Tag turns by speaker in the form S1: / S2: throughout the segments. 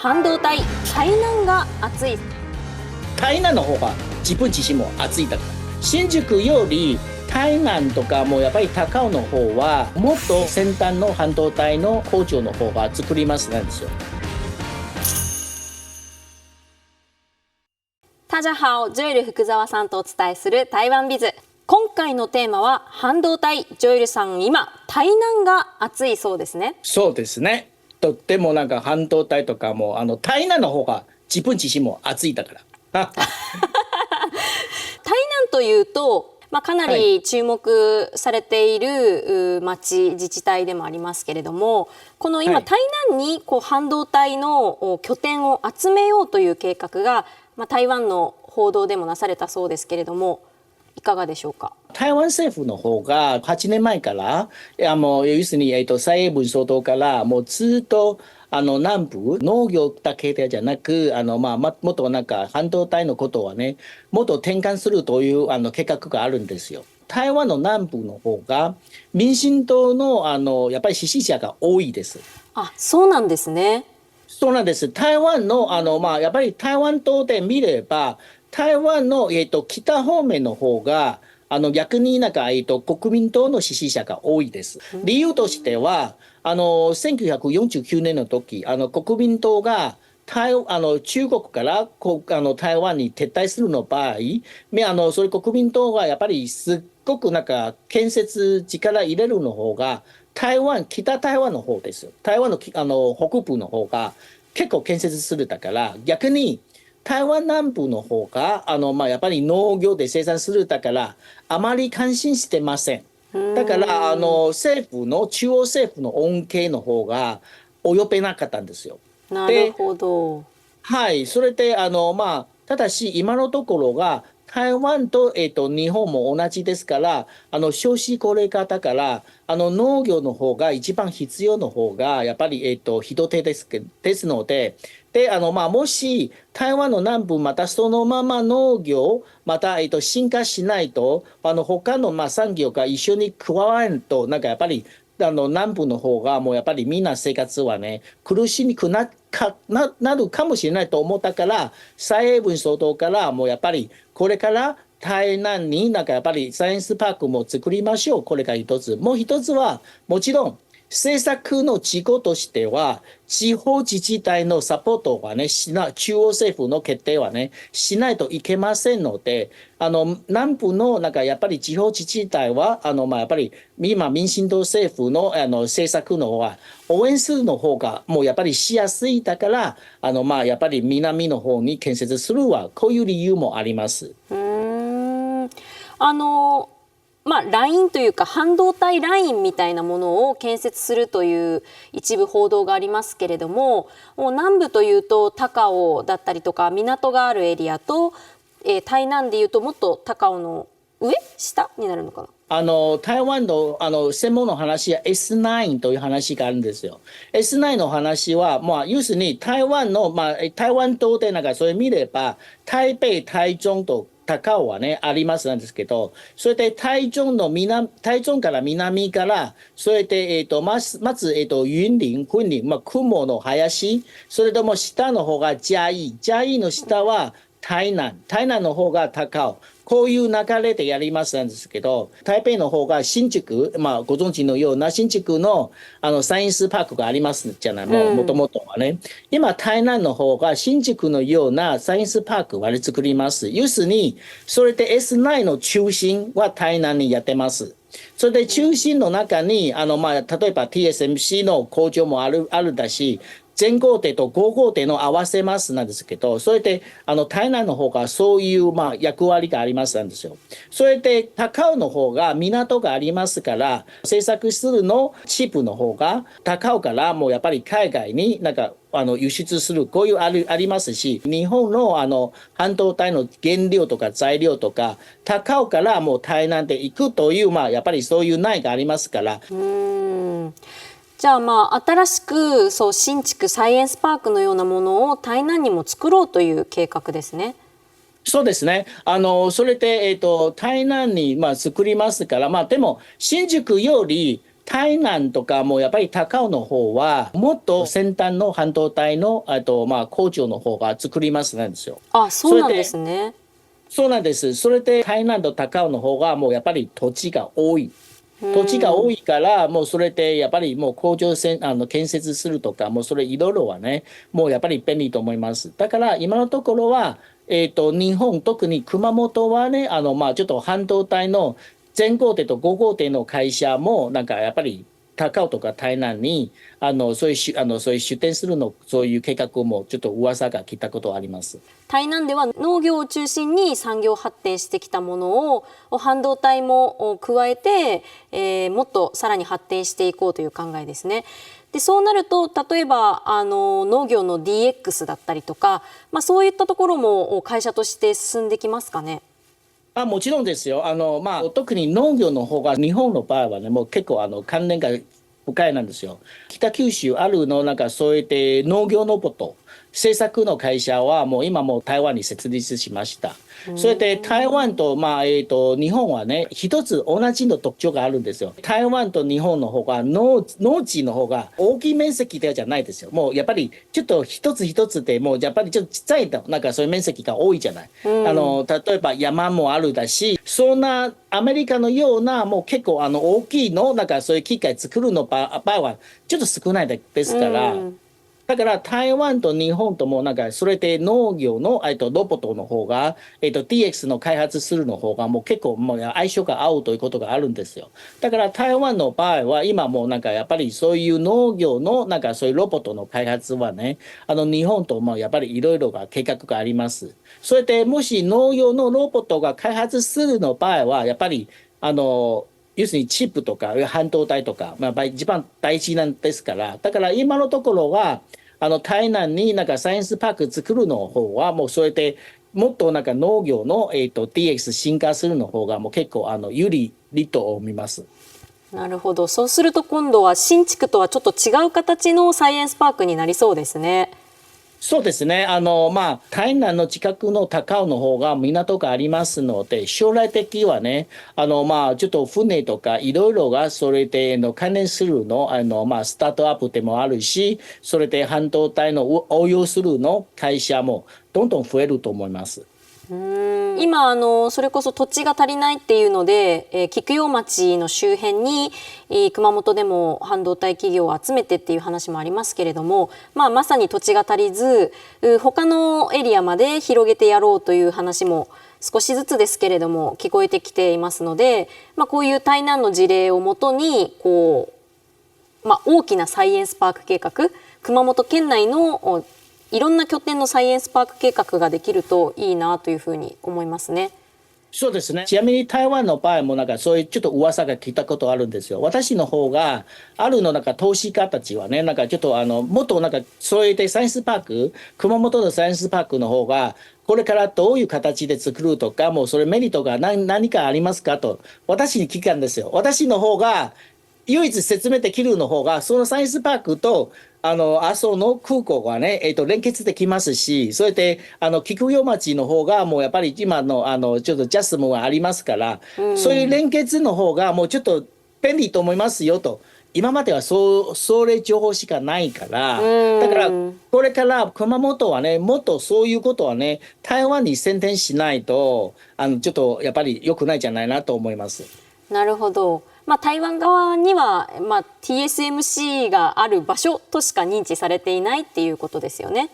S1: 半導体、台南が熱い。
S2: 台南の方が自分自身も暑いだから。新宿より台南とかもやっぱり高尾の方はもっと先端の半導体の工場の方が作りますなんですよ。
S1: 大家好、ジョエル福澤さんとお伝えする台湾ビズ。今回のテーマは半導体。ジョエルさん、今台南が熱いそうですね。
S2: そうですね。とってもなんか半導体とかも台南の方が自分自身も暑いだから。
S1: 台南というと、かなり注目されている町、自治体でもありますけれども、この今、台南に半導体の拠点を集めようという計画が、台湾の報道でもなされたそうですけれども、いかがでしょうか。
S2: 台湾政府の方が8年前から要するに蔡英文総統からもうずっと南部農業だけでじゃなくもっとなんか半導体のことはねもっと転換するという計画があるんですよ。台湾の南部の方が民進党のやっぱり支持者が多いです。
S1: あ、そうなんですね。
S2: そうなんです。台湾のやっぱり台湾島で見れば台湾の北方面の方が逆になんか国民党の支持者が多いです。理由としては1949年の時国民党が中国から台湾に撤退するの場合それ国民党がやっぱりすっごくなんか建設力入れるの方が北台湾の方です。台湾の北部の方が結構建設するだから逆に台湾南部の方がやっぱり農業で生産するだからあまり関心してません。だから中央政府の恩恵の方が及べなかったんですよ。
S1: なるほど。
S2: はい、それでただし今のところが台湾と、日本も同じですから少子高齢化だから農業の方が一番必要の方がやっぱり、人手ですのでもし台湾の南部またそのまま農業また、進化しないと他の産業が一緒に加わるとなんかやっぱり南部の方がもうやっぱりみんな生活はね苦しくなるかもしれないと思ったから蔡英文総統からもうやっぱりこれから台南になんかやっぱりサイエンスパークも作りましょう。これが一つ。もう一つはもちろん政策の事項としては地方自治体のサポートはね中央政府の決定はねしないといけませんので南部のなんかやっぱり地方自治体はやっぱり今民進党政府の政策の方は応援するの方がもうやっぱりしやすいだからやっぱり南の方に建設するはこういう理由もあります。
S1: ラインというか半導体ラインみたいなものを建設するという一部報道がありますけれども、南部というと高尾だったりとか港があるエリアと、台南でいうともっと高尾の下になるのかな。
S2: 台湾の専門の話は S9 という話があるんですよ。S9 の話は要するに台湾の台湾島でなんかそれ見れば台北、台中と高尾はねありますなんですけどそれで台中から南からそれでまず雲林雲の林それとも下の方が嘉義の下は台南の方が高尾こういう流れでやりますなんですけど台北の方が新宿ご存知のような新宿のサイエンスパークがありますじゃないもともとはね今台南の方が新宿のようなサイエンスパークを作ります要するにそれで S9 の中心は台南にやってますそれで中心の中に例えば TSMC の工場もあるだし全工程と合工程の合わせますなんですけどそれで台南の方がそういう役割がありますなんですよ。それで高尾の方が港がありますから製作するのチップの方が高尾からもうやっぱり海外になんか輸出するこういうありますし日本の半導体の原料とか材料とか高尾からもう台南で行くというやっぱりそういう内がありますから。
S1: じゃあ新しく新築サイエンスパークのようなものを台南にも作ろうという計画ですね。
S2: そうですね。それで、台南に作りますからでも新宿より台南とかもやっぱり高尾の方は、もっと先端の半導体の、工場の方が作りますなんですよ。
S1: あ、そうなんですね。
S2: そうなんです。それで台南と高尾の方がもうやっぱり土地が多い。土地が多いから、もうそれでやっぱりもう工場建設するとか、もうそれいろいろはね、もうやっぱり便利と思います。だから今のところは、日本、特に熊本はね、ちょっと半導体の全工程と5号艇の会社も、なんかやっぱり高尾とか台南に、そういう出店するの、そういう計画もちょっと噂が聞いたことあります。
S1: 台南では農業を中心に産業発展してきたものを半導体も加えて、もっとさらに発展していこうという考えですね。でそうなると例えば農業の DX だったりとか、そういったところも会社として進んできますかね。
S2: もちろんですよ。特に農業の方が日本の場合はね、もう結構関連が深いなんですよ。北九州あるのなんかそうやって農業のこと制作の会社はもう今もう台湾に設立しました。それで台湾と、日本はね、一つ同じの特徴があるんですよ。台湾と日本の方が農地の方が大きい面積でじゃないですよ。もうやっぱりちょっと一つ一つでもうやっぱりちょっとちっちゃいとなんかそういう面積が多いじゃない。例えば山もあるだし、そんなアメリカのようなもう結構大きいのなんかそういう機械作るの場合はちょっと少ないですから。だから台湾と日本ともなんかそれで農業のロボットの方が、DX の開発するの方がもう結構もう相性が合うということがあるんですよ。だから台湾の場合は今もうなんかやっぱりそういう農業のなんかそういうロボットの開発はね、日本ともやっぱりいろいろが計画があります。それでもし農業のロボットが開発するの場合はやっぱり要するにチップとか半導体とか、一番大事なんですから、だから今のところは台南になんかサイエンスパーク作るの方はもうそれでもっとなんか農業の、DX 進化するの方がもう結構有利と思います。
S1: なるほど。そうすると今度は新築とはちょっと違う形のサイエンスパークになりそうですね。
S2: そうですね。台南の近くの高尾の方が港がありますので、将来的にはね、ちょっと船とかいろいろがそれで関連するの、スタートアップでもあるし、それで半導体の応用するの会社もどんどん増えると思います。
S1: 今それこそ土地が足りないっていうので、菊陽町の周辺に、熊本でも半導体企業を集めてっていう話もありますけれども、まさに土地が足りず他のエリアまで広げてやろうという話も少しずつですけれども聞こえてきていますので、こういう台南の事例をもとに大きなサイエンスパーク計画、熊本県内のいろんな拠点のサイエンスパーク計画ができるといいなというふうに思いますね。
S2: そうですね。ちなみに台湾の場合もなんかそういうちょっと噂が聞いたことあるんですよ。私の方があるのなんか投資家たちはね、なんかちょっともっとなんかそういったサイエンスパーク、熊本のサイエンスパークの方がこれからどういう形で作るとか、もうそれメリットが何かありますかと私に聞いたんですよ。私の方が唯一説明できるの方がそのサイエンスパークと阿蘇の空港がね、連結できますし、それで菊陽町の方がもうやっぱり今のちょっとジャスムがありますから、そういう連結の方がもうちょっと便利と思いますよと。今まではそれ情報しかないから、だからこれから熊本はね、もっとそういうことはね、台湾に宣伝しないとちょっとやっぱり良くないんじゃないなと思います。
S1: なるほど。台湾側には、TSMC がある場所としか認知されていないっていうことですよね。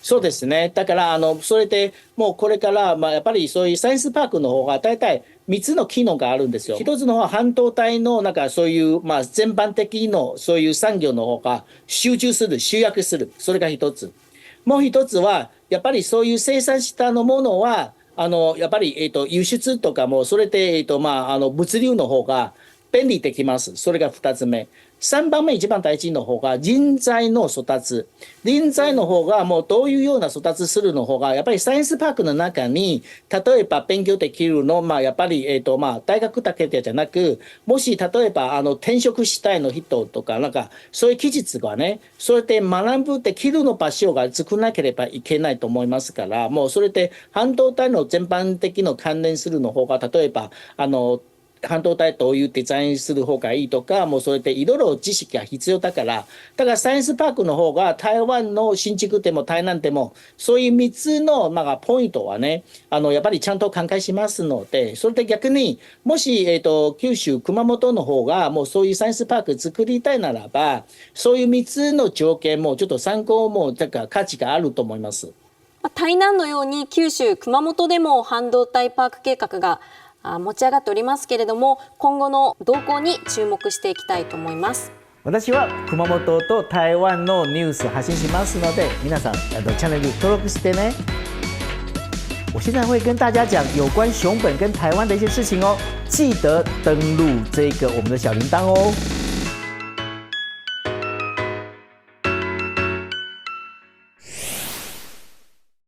S2: そうですね。だからそれでもうこれからやっぱりそういうサイエンスパークの方が大体3つの機能があるんですよ。一つのは半導体のなんかそういう全般的のそういう産業の方が集約する。それが一つ。もう一つはやっぱりそういう生産したのものはやっぱり輸出とかもそれで物流の方が便利できます。それが2つ目。3番目一番大事の方が人材の育つ。人材の方がもうどういうような育つするの方がやっぱりサイエンスパークの中に例えば勉強できるのやっぱり大学だけじゃなく、もし例えば転職したいの人とかなんかそういう技術がね、そうやって学ぶできるの場所が作らなければいけないと思いますから、もうそれで半導体の全般的の関連するの方が例えば半導体どういうデザインする方がいいとか、もうそれでいろいろ知識が必要だから、だからサイエンスパークの方が台湾の新築でも台南でも、そういう3つの、ポイントはね、やっぱりちゃんと考えしますので、それで逆に、もし、九州、熊本の方が、もうそういうサイエンスパーク作りたいならば、そういう3つの条件もちょっと参考も、だから価値があると思います。
S1: 台南のように九州、熊本でも半導体パーク計画が持ち上がっておりますけれども、今後の動向に注目していきたいと思います。
S3: 私は熊本と台湾のニュース発信しますので，皆さんチャンネル登録してね。我现在会跟大家讲有关熊本跟台湾的一些事情哦，记得登录这个我们的小铃铛哦。